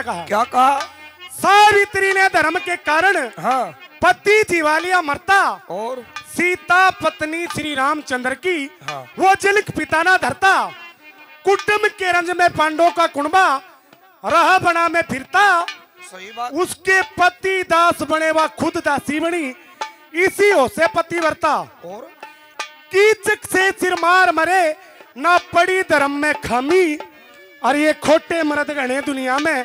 क्या कहा? क्या कहा? सावित्री ने धर्म के कारण हाँ पति जीवा लिया मरता, और सीता पत्नी श्री रामचंद्र की हाँ। वो जलिक पिता ना धरता, कुटुंब के रंज में पांडवों का कुणबा रहा बना में फिरता। सही बात। उसके पति दास बने व खुद दासी बनी, इसी हो से पति वर्ता। और कीचक से सिर मार मरे, ना पड़ी धर्म में खामी, और ये खोटे मर्द गणे दुनिया में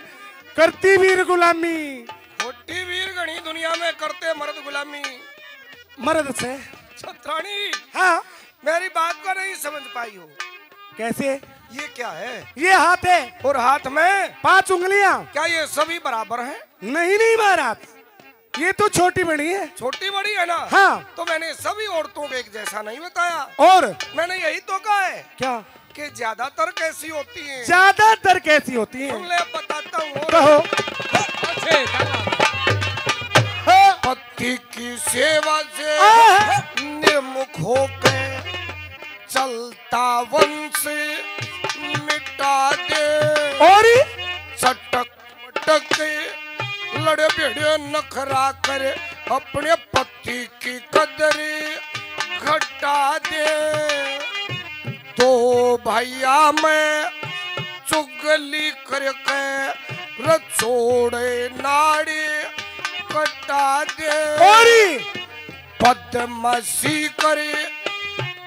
करती वीर गुलामी। खोटी वीर गणी दुनिया में करते मर्द गुलामी। मर्द से छत्राणी, हाँ, मेरी बात को नहीं समझ पाई हो। कैसे? ये क्या है? ये हाथ है और हाथ में 5 उंगलियां। क्या ये सभी बराबर हैं? नहीं नहीं महाराज, ये तो छोटी बड़ी है। छोटी बड़ी है ना? हाँ। तो मैंने सभी औरतों को एक जैसा नहीं बताया। और मैंने यही तो कहा है क्या? कि ज्यादातर कैसी होती हैं? ज्यादातर कैसी होती सुन है? ले, अब बताता हूँ। कहो। पति की सेवा से निर्मुख होकर चलता वंश मिटा दे, और चटक मटक लड़े भिड़े नखरा करे अपने पति की कदर घटा दे। तो भैया मैं चुगली करके रछोड़े नाड़ी कटा दे, और बदमाशी करे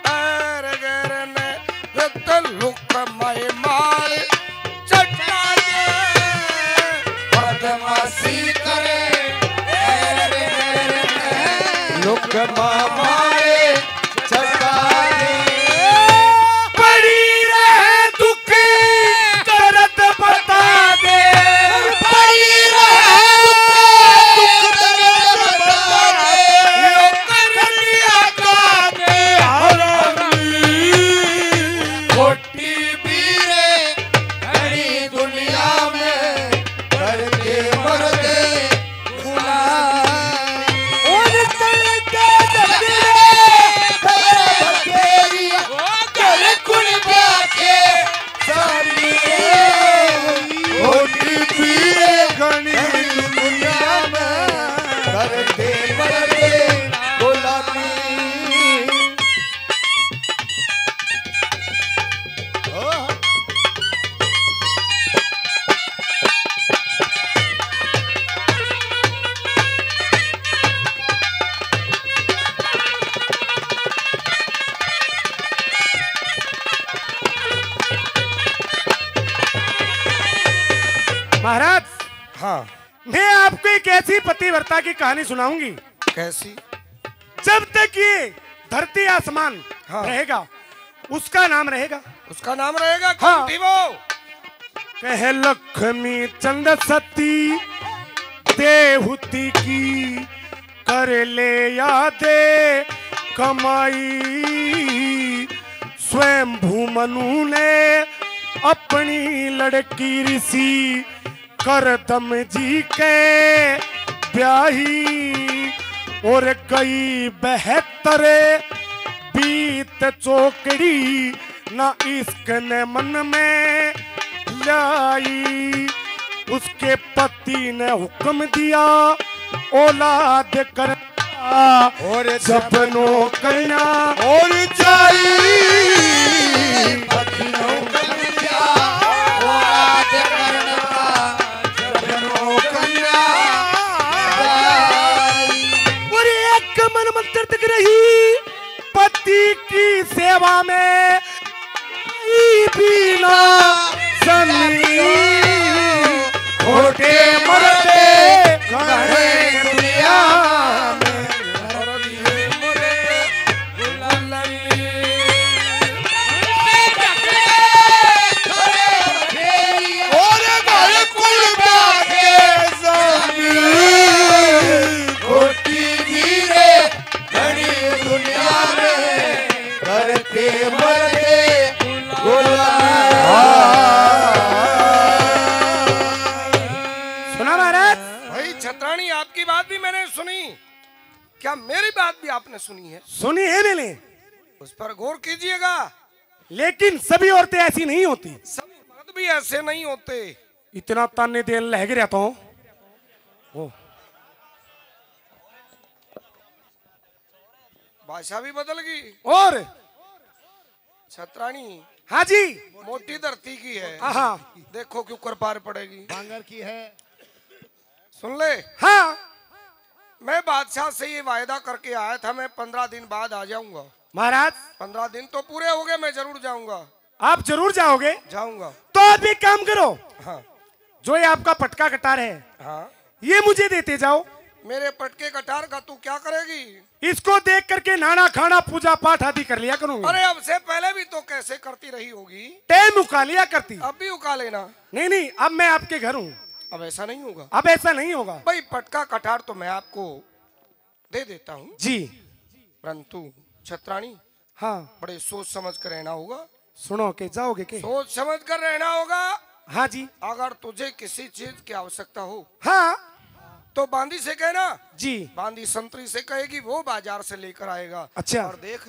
एर गर ने लुक मैं मार चटा दे, बदमाशी करे एर गर ने लुक मारे चटा दे। पड़ी रहे दुख दर्द बता दे, पड़ी रहे दुख दर्द बता दे, कर लिया का दे हरामी। खोटी वीरे घड़ी दुनिया में करते मरते गुलाम। और चल के दबे तेरी कर कुल बाके सारी खोटी वीरे घड़ी दुनिया में करते मरते गुलामी। महाराज, हाँ, मैं आपको एक ऐसी पतिव्रता की कहानी सुनाऊंगी। कैसी? जब तक ये धरती आसमान हाँ। रहेगा, उसका नाम रहेगा। उसका नाम रहेगा? हाँ। कौन थी वो? कह लक्ष्मी चंद सती देहुती की, कर ले यादे कमाई। स्वयं भूमनु ने अपनी लड़की ऋषि करदम जी के ब्याही, और गई 72 बीत चौकड़ी, ना इश्क ने मन में लाई। उसके पति ने हुक्म दिया औलाद करना, और सपनों कन्या और जाई मन मंत्र दिख रही पति की सेवा में बिना समी। खोटे मरते गए दुनिया में और गए कुल बाके सभी। खोटी वीरे घड़ी दुनिया में करते मरते सुना महाराज? भाई छत्राणी, आपकी बात भी मैंने सुनी, क्या मेरी बात भी आपने सुनी है? सुनी है मैंने, उस पर गौर कीजिएगा। लेकिन सभी औरतें ऐसी नहीं होती। सब मर्द भी ऐसे नहीं होते। इतना ताने देन लग रहा तो ओ भाषा भी बदल गई। और छतरानी हाँ जी मोटी धरती की है, हाँ देखो क्यों कर पार पड़ेगी। बांगर की है। सुन ले, हाँ मैं बादशाह से ये वायदा करके आया था, मैं 15 दिन बाद आ जाऊंगा। महाराज 15 दिन तो पूरे हो गए, मैं जरूर जाऊंगा। आप जरूर जाओगे जाऊंगा। तो आप एक काम करो, हाँ जो ये आपका पटका कटार है हाँ, ये मुझे देते जाओ। मेरे पटके कटार का तू क्या करेगी? इसको देख करके नाना खाना पूजा पाठ आदि कर लिया करूंगा। अरे अब से पहले भी तो कैसे करती रही होगी, टाइम उका लिया करती। अब भी उका लेना। नहीं नहीं, अब मैं आपके घर हूँ, अब ऐसा नहीं होगा। अब ऐसा नहीं होगा। भाई पटका कटार तो मैं आपको दे देता हूँ जी परंतु छतरानी हाँ बड़े सोच समझ कर रहना होगा। सुनो के जाओगे के? सोच समझ कर रहना होगा। हाँ जी अगर तुझे किसी चीज की आवश्यकता हो हाँ तो बांदी से कहना, जी बांदी संतरी से कहेगी, वो बाजार से लेकर आएगा। अच्छा। और देख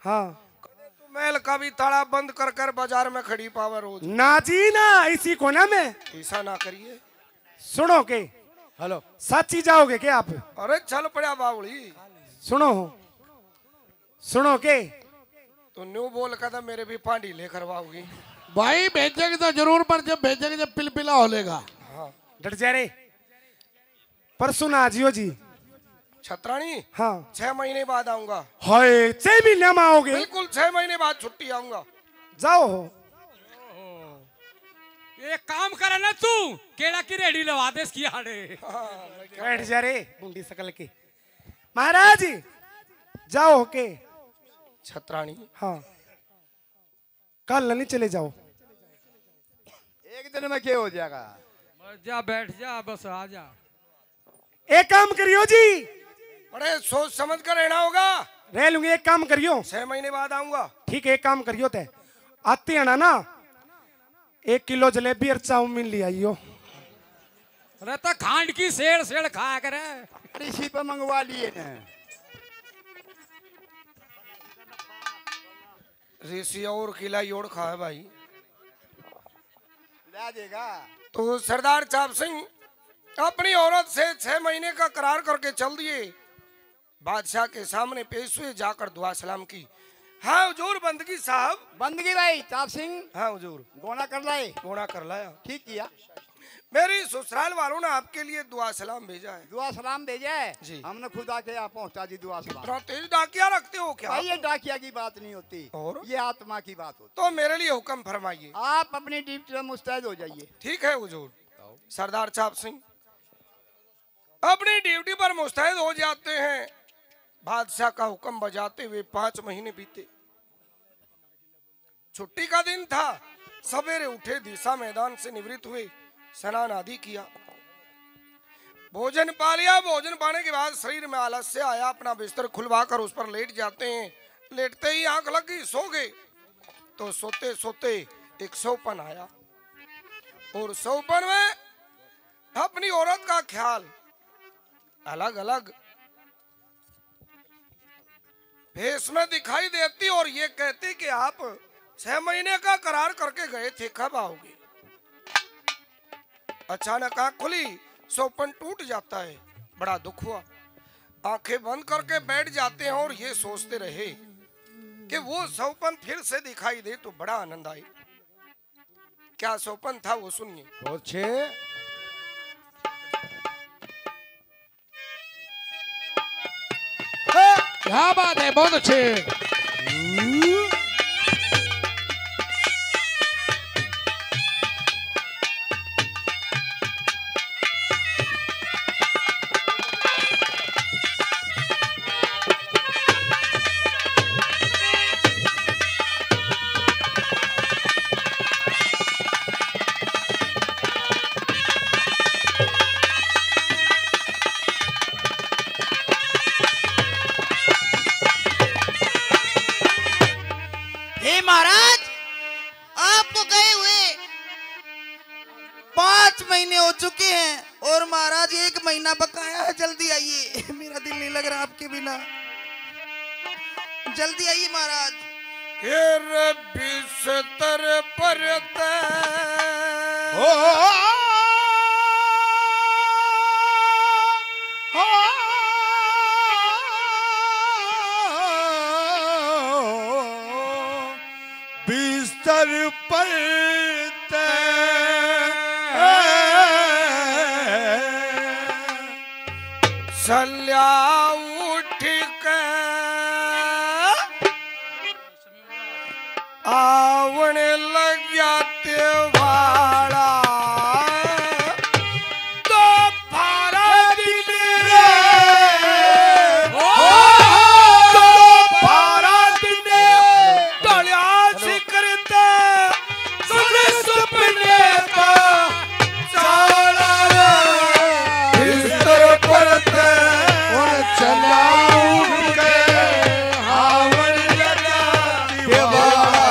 हाँ तो महल का भी ताला बंद कर कर बाजार में खड़ी पावा रोज। ना जी ना, इसी को ना मैं। ऐसा ना करिए। सुनो के हेलो साची जाओगे क्या आप? अरे चल पड़ा बावली। सुनो सुनो के तो न्यू बोल का था मेरे भी पांडी लेकर वाओगी। भाई भेजेंगे तो जरूर, पर जब भेजेंगे जब पिलपिला हो लेगा। हाँ डट जा रे, परसों ना जियो जी। छतरानी हाँ 6 महीने बाद आऊंगा। हाय 6 महीने में आओगे? बिल्कुल 6 महीने बाद छुट्टी आऊंगा। जाओ। एक काम करे ना तू, केला की रेडी लगा दे इसकी हाड़े। बैठ जा रे बूंदी सकल के। महाराज जाओ के। छतरानी हाँ कल नहीं चले जाओ। एक दिन में क्या हो जाएगा? जा बैठ जा, बस आ जा। एक काम करियो जी, बड़े सोच समझ कर रहना होगा। रह लूंगी। एक काम करियो, 6 महीने बाद आऊंगा। ठीक है एक काम करियो ते आती है ना 1 किलो जलेबी और चाउमीन ले आइयो। अरे तो खांड की सेड़ सेड़ खाया करे। अरे इसी पर मंगवा लिए ना। ऋषि और किला योड़ खाए भाई। ला देगा। तो सरदार चाप सिंह अपनी औरत से 6 महीने का करार करके चल दिए। बादशाह के सामने पेश हुए, जाकर दुआ सलाम की। हाँ हुजूर बंदगी साहब। बंदगी भाई चाप सिंह हाँ हुजूर। गोना कर लाए। गोना कर लाया। ठीक किया। मेरी ससुराल वालों ने आपके लिए दुआ सलाम भेजा है। दुआ सलाम भेजा है जी। हमने खुदा के यहाँ पहुँचा दी दुआ सलाम। इतना तेज डाकिया रखते हो क्या? भाई ये डाकिया की बात नहीं होती, और? ये आत्मा की बात होती। तो मेरे लिए हुक्म फरमाइए। आप अपनी ड्यूटी में मुस्तैद हो जाइए। ठीक है हुजूर। सरदार चाप सिंह अपनी ड्यूटी पर मुस्तैद हो जाते हैं। बादशाह का हुक्म बजाते हुए 5 महीने बीते। छुट्टी का दिन था। सवेरे उठे, दिशा मैदान से निवृत्त हुए, स्नान आदि किया, भोजन पा लिया। भोजन पाने के बाद शरीर में आलस्य आया, अपना बिस्तर खुलवाकर उस पर लेट जाते हैं। लेटते ही आंख लगी, सो गए। तो सोते सोते एक सौपन आया और सौपन में अपनी औरत का ख्याल अलग अलग भेष में दिखाई देती और ये कहती कि आप 6 महीने का करार करके गए थे, कब आओगे? अचानक आंख खुली, सौपन टूट जाता है। बड़ा दुख हुआ। आंखें बंद करके बैठ जाते हैं और ये सोचते रहे कि वो सौपन फिर से दिखाई दे तो बड़ा आनंद आए। क्या सौपन था वो सुनिए। बहुत अच्छे। क्या बात है, बहुत अच्छे। हे महाराज, आपको गए हुए 5 महीने हो चुके हैं और महाराज 1 महीना बकाया है। जल्दी आइए, मेरा दिल नहीं लग रहा आपके बिना। जल्दी आइए महाराज। बिस्तर पर पलते चल्या उठ के आवने लग्या तेवाड़ा तो भारत ने तो भारत ने डलिया से करते सुने सपने का चाला इस तरह परते और चला उठ के आवने लग्या तेवाड़ा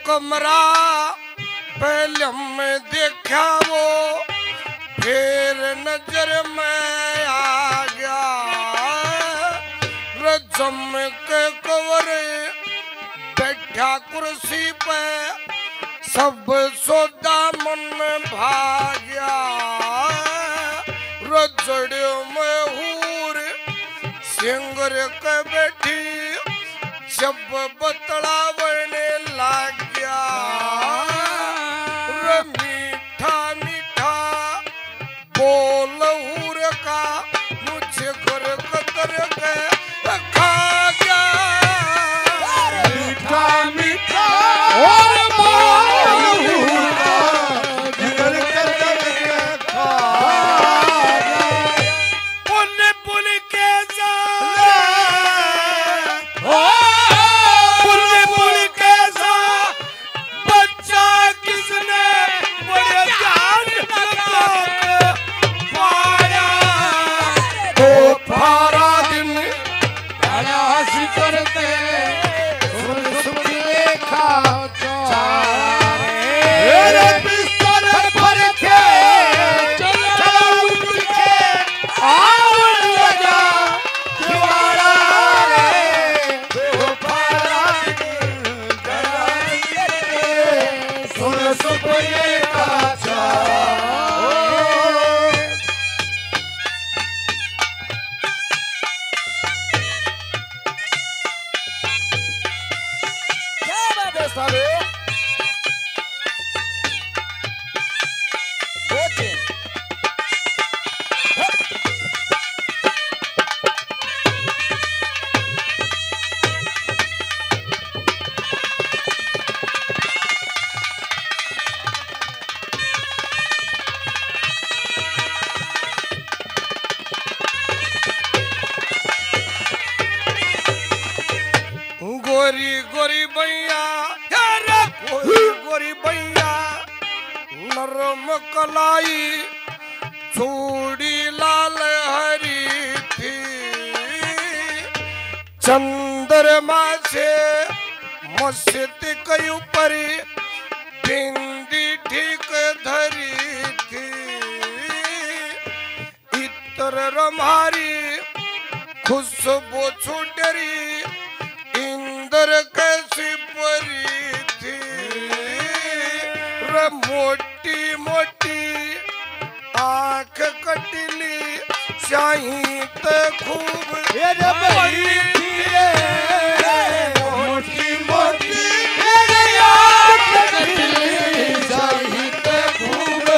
कमरा पहले में देखा वो फिर नजर में आ गया रजम के कवर बैठा कुर्सी पे सब सौदा मन भाग्या रजड़ में हूर सिंगर के बैठी जब बतला बने लग गया मीठा मीठा बोल हूर का मुझे घर कतर के खा गया मीठा मीठा और बोल हूर का घर कतर के खा पुन पुन के जा गोरी गोरी बैया गोरी गोरी बैया नरम कलाई चूड़ी लाल हरी थी चंद्रमा से मस्ती के ऊपर बिंदी ठीक धरी थी इतर रमारी खुशबू छुटरी इंदर कैसी परी थी रे मोटी मोटी आंख कटली शाही ते खूब मोटी मोटी आंख कटली शाही ते खूब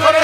कर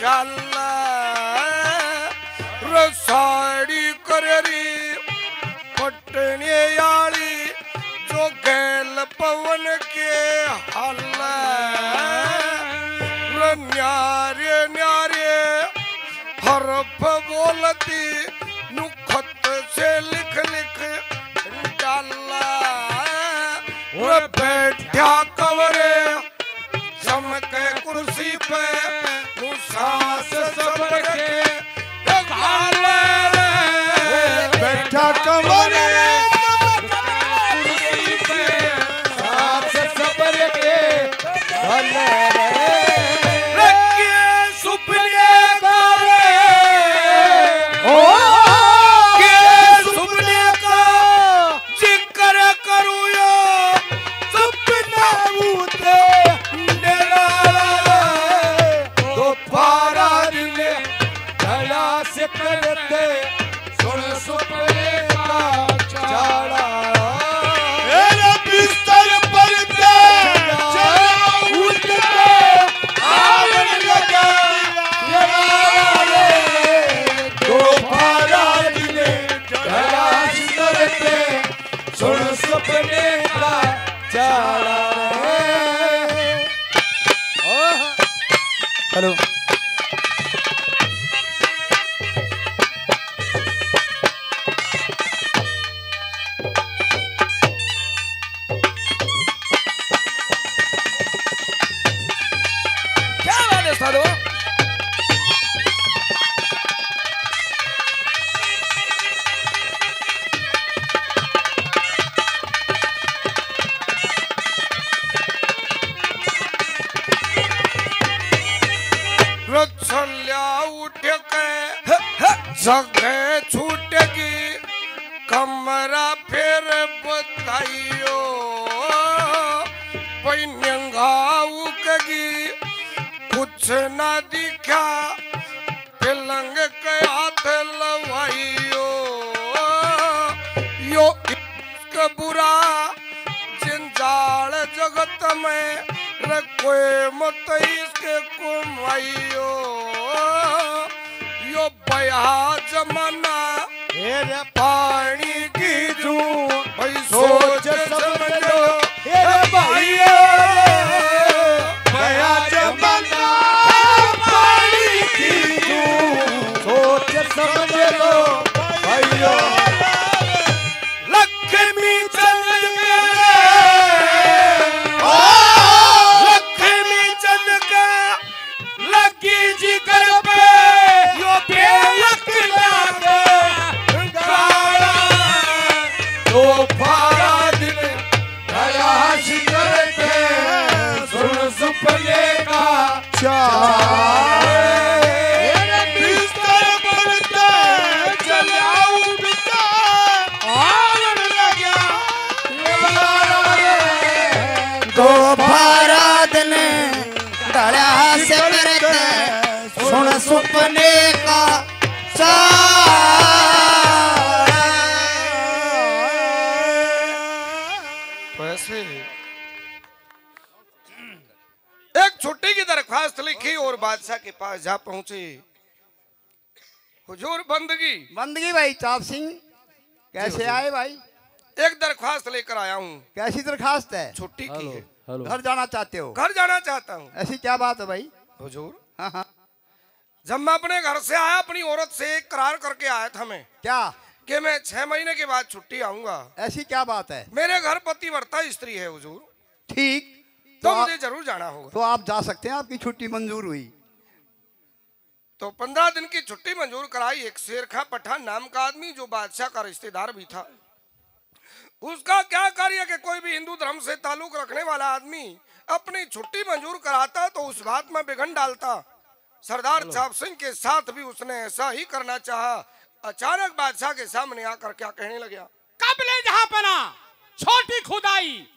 चल रसाड़ी कररी पटने आली जो गैल पवन के हल न्यारे न्यारे हरफ बोलती नुखत से लिख लिख डाला बैठा कवरे चमके कुर्सी पे सास सबर के बैठा कमरे कुर्सी पे सास सबर के रखिए सुपने करे के सुपने का जिक्र करूं यो सपना उठे करते सुन सुपने का चाड़ा बिस्तर पर उठते आवन लगा दोबारा दिले तलाश करते सुन सुपने का चाड़ा। हेलो जगह छूटेगी कमरा फिर बताइयो पैनंगाऊगी कुछ ना दिखा पलंग के हाथ लवाइयो यो इश्क बुरा जंजाल जगत में रखो मत इसके कुमाइयो यो बया जमाना पानी की जू भाई सोच समझो भैया बया जमाना पानी की जू सोच समझ लो भैया लक्ष्मी चंद लक्ष्मी चंद का लगी जी कर पे सुपने का बिस्तर पर चलाऊ बिता आवन लगा दोबारा दिन डरा से करते सुन सुपने का एक छुट्टी की दरख्वास्त लिखी और बादशाह के पास जा पहुंचे। हुजूर बंदगी भाई चाप सिंह कैसे आए भाई? एक दरख्वास्त लेकर आया हूँ। कैसी दरखास्त है? छुट्टी की है। घर जाना चाहते हो? घर जाना चाहता हूँ। ऐसी क्या बात है भाई? हुजूर हाँ जब मैं अपने घर से आया अपनी औरत से एक करार करके आया था मैं क्या कि मैं 6 महीने के बाद छुट्टी आऊंगा। ऐसी क्या बात है? मेरे घर पतिव्रता स्त्री है हुजूर। ठीक तो मुझे जरूर जाना होगा। तो आप जा सकते हैं, आपकी छुट्टी मंजूर हुई। तो 15 दिन की छुट्टी मंजूर कराई। एक शेर खां पठान नाम का आदमी जो बादशाह का रिश्तेदार भी था, उसका क्या कार्य कि कोई भी हिंदू धर्म से ताल्लुक रखने वाला आदमी अपनी छुट्टी मंजूर कराता तो उस बात में विघन डालता। सरदार चाप सिंह के साथ भी उसने ऐसा ही करना चाहा। अचानक बादशाह के सामने आकर क्या कहने लगा? कबले जहां पना छोटी खुदाई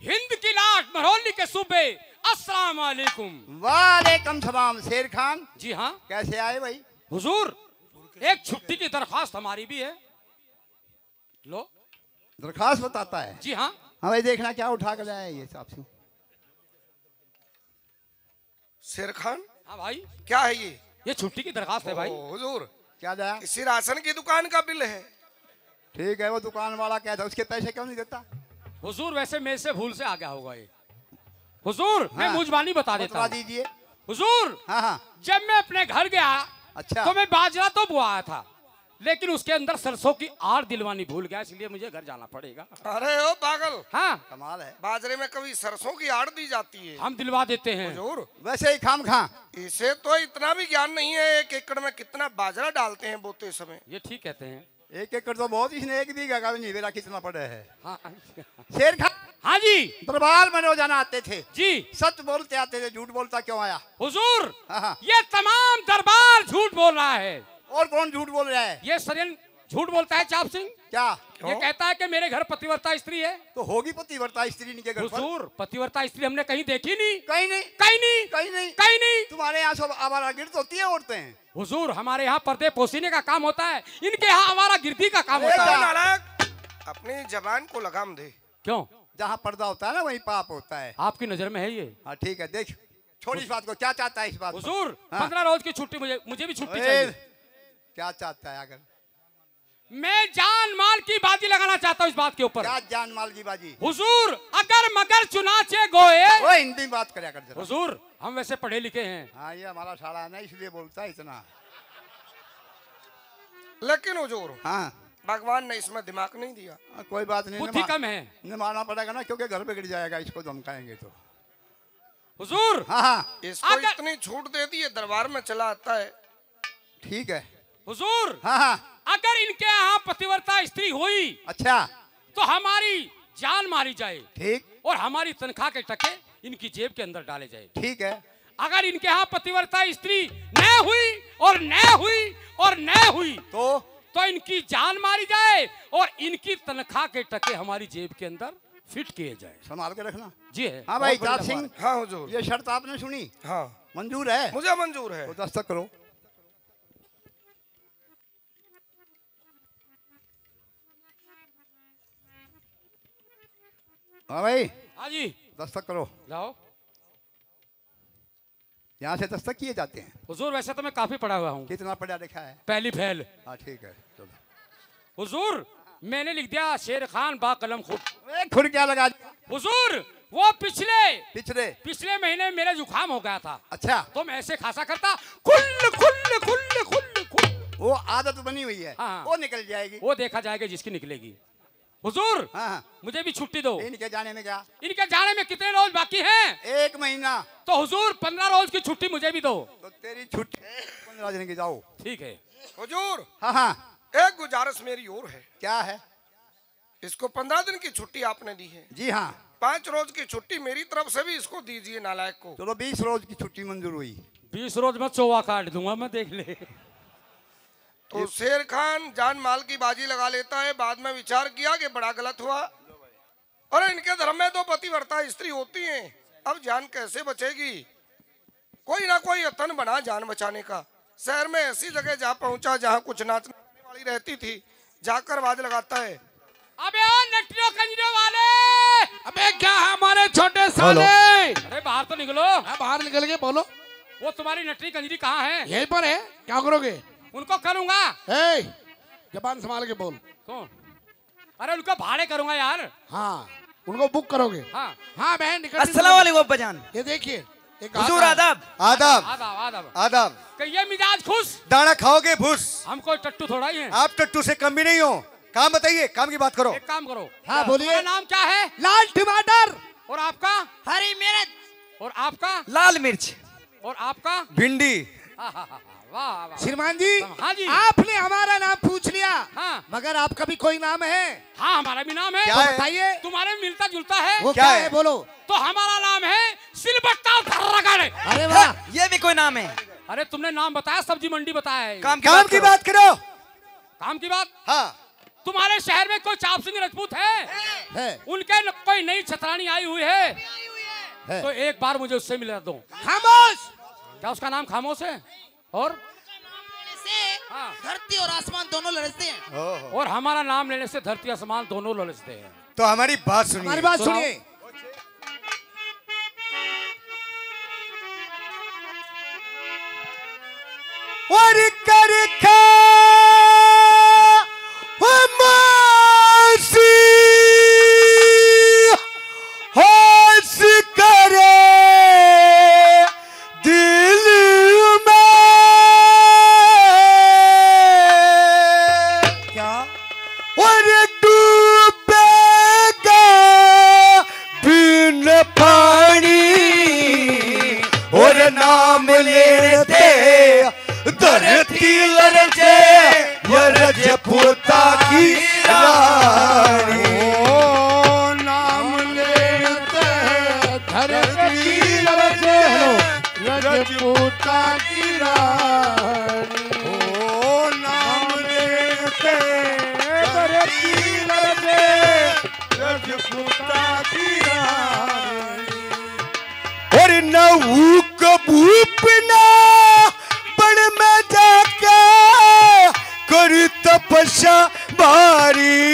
हिंद की लाश मरौली के सूबे अस्सलाम वालेकुम। वालेकुम सलाम। शेर खान जी हाँ कैसे आए भाई? हुजूर एक छुट्टी की दरखास्त हमारी भी है। लो दरखास्त बताता है। जी हाँ। हाँ भाई देखना क्या उठा कर लाया ये साहब सिंह। शेर खान हाँ भाई, क्या है ये छुट्टी की दरखास्त है भाई। हुजूर, क्या दया? इसी राशन की दुकान का बिल है। ठीक है, वो दुकान वाला क्या था, उसके पैसे क्यों नहीं देता? हुजूर वैसे मेरे से भूल से आ गया होगा ये। हुजूर मैं हाँ। मुजबानी बता देता बता हूँ। दीजिए। हुजूर हाँ हाँ। जब मैं अपने घर गया अच्छा। तो मैं बाजरा तो बुआया था, लेकिन उसके अंदर सरसों की आड़ दिलवानी भूल गया, इसलिए मुझे घर जाना पड़ेगा। अरे ओ पागल, हाँ, कमाल है। बाजरे में कभी सरसों की आड़ दी जाती है? हम दिलवा देते हैं। हुजूर, वैसे ही खाम खा। इसे तो इतना भी ज्ञान नहीं है 1 एकड़ में कितना बाजरा डालते हैं बोते समय। ये ठीक कहते हैं। 1 एकड़ तो बहुत, इसने 1 बीघा का भी नहीं, मेरा कितना पड़े है। हाँ शेर खान हाँ जी दरबार में रोजाना आते थे, जी। सच बोलते आते थे, झूठ बोलता क्यों आया? हुजूर हाँ हाँ। ये तमाम दरबार झूठ बोल रहा है। और कौन झूठ बोल रहा है? ये सरियन झूठ बोलता है चाप सिंह। क्या? ये कहता है कि मेरे घर पतिव्रता स्त्री है। तो होगी पतिव्रता स्त्री इनके घर पर? हुजूर पतिव्रता स्त्री हमने कहीं देखी नहीं, कहीं नहीं, कहीं नहीं, कहीं नहीं। कहीं नहीं। तुम्हारे यहाँ सब आवारागिर्द होती है औरतें? हुजूर हमारे यहाँ पर्दे पोसीने का काम होता है, इनके यहाँ हमारा गिरदी का काम अरे होता तो है। नालायक, अपनी जबान को लगाम दे। क्यों? जहाँ पर्दा होता है ना वहीं पाप होता है। आपकी नजर में है ये? हाँ ठीक है, देख छोड़ इस बात को। क्या चाहता है इस बात को? हुजूर हाँ। 15 रोज की छुट्टी मुझे भी छुट्टी ए, चाहिए। क्या चाहता है? अगर मैं जान माल की बाजी लगाना चाहता हूँ इस बात के ऊपर। क्या जान माल की बाजी? हुजूर अगर मगर चुनाचे गोए। वो हिंदी में बात करे कर जरा। हुजूर हम वैसे पढ़े लिखे हैं। हाँ, ये हमारा साला है ना, इसलिए बोलता है इतना। लेकिन हुजूर, हाँ भगवान ने इसमें दिमाग नहीं दिया। कोई बात नहीं, बुद्धि कम है। मानना पड़ेगा ना, क्योंकि घर बिगड़ जाएगा इसको धमकाएंगे तो। हुजूर हाँ हाँ इसको अगर- इतनी छूट दे दी है, दरबार में चला आता है। ठीक है। हुजूर हाँ हाँ अगर इनके यहाँ पतिव्रता स्त्री हुई अच्छा तो हमारी जान मारी जाए ठीक और हमारी तनख्वाह के टके इनकी जेब के अंदर डाले जाए। ठीक है। अगर इनके यहाँ पतिव्रता स्त्री न हुई और न हुई और न हुई तो इनकी जान मारी जाए और इनकी तनख्वाह के टके हमारी जेब के अंदर फिट किए जाए। संभाल के रखना। जी है। हाँ भाई बहुत बड़ी जात सिंह, दरबार। हाँ हुजूर, ये शर्त आपने सुनी? हाँ मंजूर है? मुझे मंजूर है। तो दस्तक करो। हाँ भाई हाँ जी दस्तक करो। लाओ। यहाँ से दस्तक किए जाते हैं। हुजूर वैसे तो मैं काफी पढ़ा हुआ हूँ, कितना पढ़ा लिखा है? पहली फैल। हाँ ठीक है चलो। हुजूर मैंने लिख दिया शेर खान बा कलम खुद। खुद क्या लगा? हुजूर वो पिछले पिछले महीने मेरे जुकाम हो गया था, अच्छा, तो मैं ऐसे खासा करता खुल खुल खुल खुल खुल। वो आदत बनी हुई है। हाँ। वो निकल जाएगी। वो देखा जाएगा जिसकी निकलेगी। हुजूर हाँ हाँ। मुझे भी छुट्टी दो। इनके जाने में क्या? इनके जाने में कितने रोज बाकी हैं? 1 महीना। तो हुजूर 15 रोज की छुट्टी मुझे भी दो। तो तेरी छुट्टी 15 दिन की। जाओ। ठीक है। हुजूर हाँ हाँ एक गुजारिश मेरी और है। क्या है? इसको 15 दिन की छुट्टी आपने दी है, जी हाँ। 5 रोज की छुट्टी मेरी तरफ से भी इसको दीजिए नालायक को। चलो 20 रोज की छुट्टी मंजूर हुई। 20 रोज में चौवा काट दूंगा मैं, देख ले। तो शेर खान जान माल की बाजी लगा लेता है। बाद में विचार किया कि बड़ा गलत हुआ, और इनके धर्म में तो पतिव्रता स्त्री होती हैं, अब जान कैसे बचेगी? कोई ना कोई यत्न बना जान बचाने का। शहर में ऐसी जगह जा पहुंचा जहां कुछ नाचने वाली रहती थी, जाकर आवाज लगाता है, अबे ओ नटरियों कंजरों वाले, अबे क्या है हमारे छोटे साले? अरे बाहर तो निकलो। हाँ, बाहर निकल के बोलो। वो तुम्हारी नटरी कंजरी कहाँ है? यहीं पर है, क्या करोगे? उनको करूंगा। ए, जबान संभाल के बोल। कौन? अरे उनको भाड़े करूंगा यार। हाँ, उनको बुक करोगे? हाँ हाँ बहन निकल। अस्सलाम वालेकुम अब्बाजान। ये देखिए एक हुजूर आदाब। आदाब आदाब आदाब। आदाब। कहिए मिजाज खुश। दाना खाओगे भूस? हम कोई टट्टू थोड़ा ही हैं। आप टट्टू से कम भी नहीं हो। काम बताइए, काम की बात करो। एक काम करो। हाँ बोलिए। तुम्हारा नाम क्या है? लाल टमाटर। और आपका? हरी मिर्च। और आपका? लाल मिर्च। और आपका? भिंडी। हाँ, हाँ, हाँ, वाह वाह। श्रीमान जी, हाँ जी। आपने हमारा नाम पूछ लिया, हाँ। मगर आपका भी कोई नाम है? हाँ हमारा भी नाम है। क्या तो है? बताइए। तुम्हारे में मिलता जुलता है। वो क्या क्या है? है बोलो। तो हमारा नाम है सिलबट्टा धर्रगढ़। अरे वाह, ये भी कोई नाम है? अरे तुमने नाम बताया, सब्जी मंडी बताया है। काम काम की बात करो। काम की बात। हाँ, तुम्हारे शहर में कोई चाप सिंह राजपूत है? है उनके कोई नई छतरानी आई हुई है? है। तो एक बार मुझे उससे मिला दो। खामोश। क्या उसका नाम खामोश है? और हाँ। धरती और आसमान दोनों लड़ते हैं। और हमारा नाम लेने से धरती आसमान दोनों ललचते हैं। तो हमारी बात सुनिए। हमारी बात सुनाओ। सुनिए। और कर खा मासी होश करे दिल में क्या और डूबेगा बिन पानी और नाम लेते धरती लरजे यरज पोता की रानी नाम लेते धरती लरजे रजपूता की रानी नाम लेते धरती लरजे रजपूता की रानी और न भूपना बड़ में जाके कर तपस्या भारी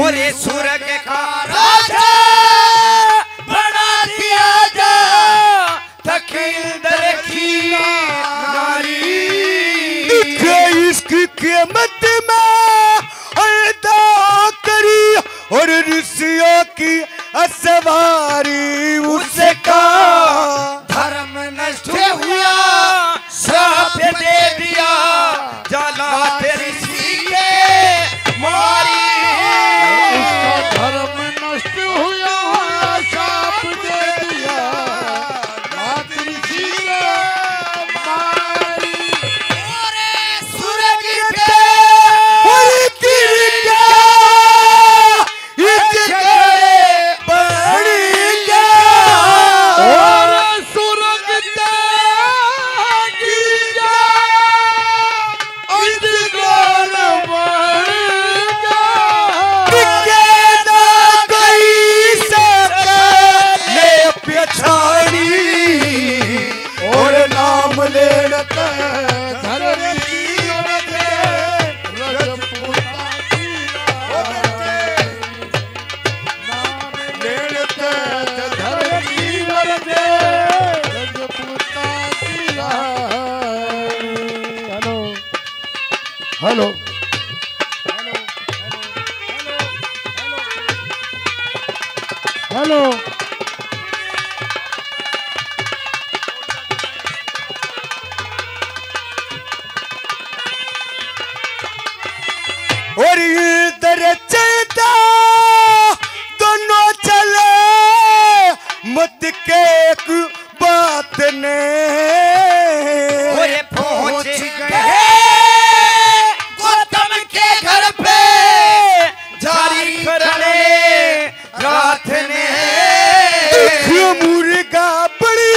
और स्वर्ग का राजा बना दिया जा तखींदर की नारी इश्क के मत में अदा करी और ऋषियों की असवारी उसका धर्म नष्ट हुआ श्राप दे दिया जला तेरी सीके मारी उसका धर्म नष्ट हुआ शाप दे दिया मातृ जी ने मारी सूरज पे और गिर गया इजके बढ़ गया और सुरग गिर गया अजगर मर गया ना कोई सकले पछाड़ी और नाम लेते धरती लरजे रजपूता की रानी नाम लेते धरती लरजे रजपूता की रानी हेलो हेलो और इधर चलता दोनों चले मत के एक बात ने और पहुंच गए गौतम के घर पे जारी करने रात ने मुर्गा बड़ी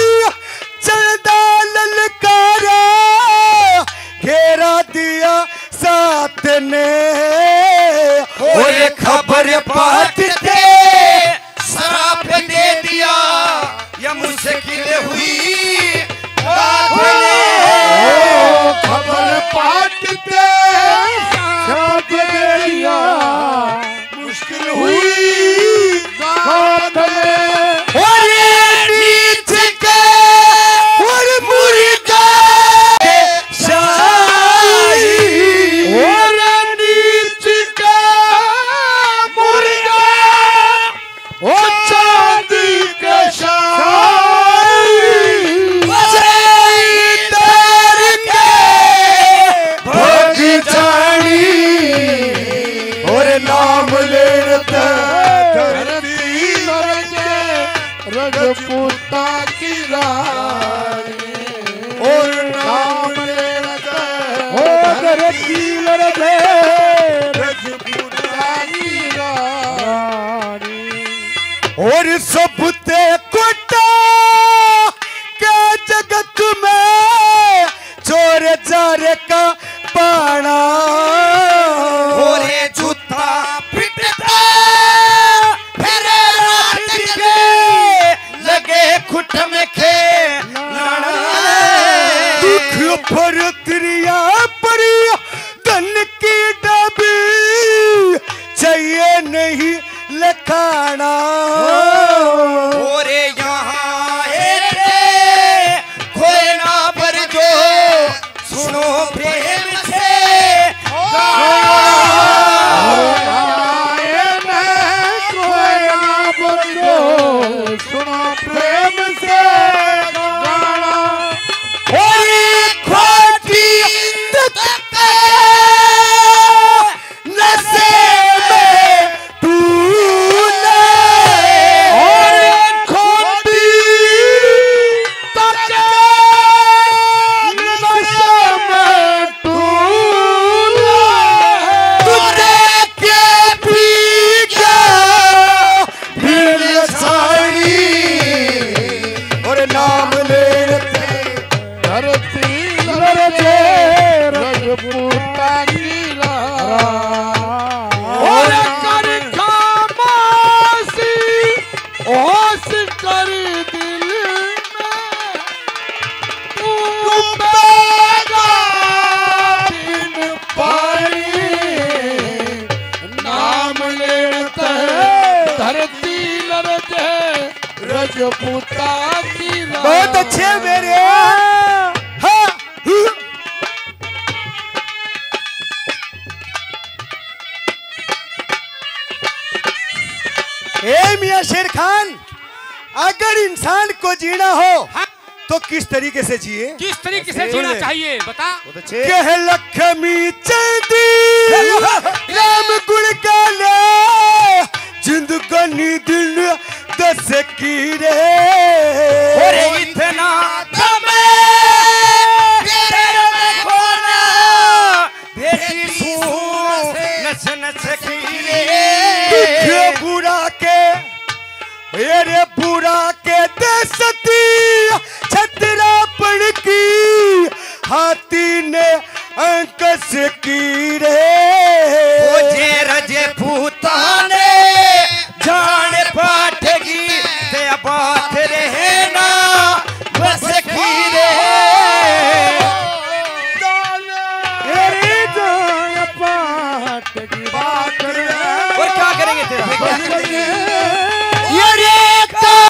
चलदा ललकारा घेरा दिया साथ ने और खबर पाते श्राप दे दिया या मुश्किल हुई रात ने खबर पाटते साथ दे दिया मुश्किल हुई रात में और नीच के और मुर्गा शाही और नीच का मुर्गा और चांदी का शाही तार के भोग जानी और नाम लेते धरती लरजे रजपूता की रानी और नाम लेते धरती लरजे रजपूता की रानी और सबते कोटा के जगत में चोर जार का पाना और जूता पिटता फिर रात के लगे खुट में खे दुख पर त्रिया पड़ी धन की डबी चाहिए नहीं लखाना और यहाँ खोए ना नशे में तूने और खोटी तक नशे में तूने तुझे के पी गया दिल सारी और नाम लेते धरती लड़के रजपूता की और कर खामोशी होश कर दिल में डूबेगा बिन पानी नाम लेते धरती लड़के रजपूता की बहुत अच्छे मेरे ए मियां शेर खान, अगर इंसान को जीना हो तो किस तरीके से जिए? किस तरीके से जीना चाहिए बता। कह लक्ष्मी चंदी राम गुण गाले जिंदगानी दिन दस की रे और इतना तमे तेरे में खोना भेटी सू नच नच की रे बुरा के अरे बुरा के दस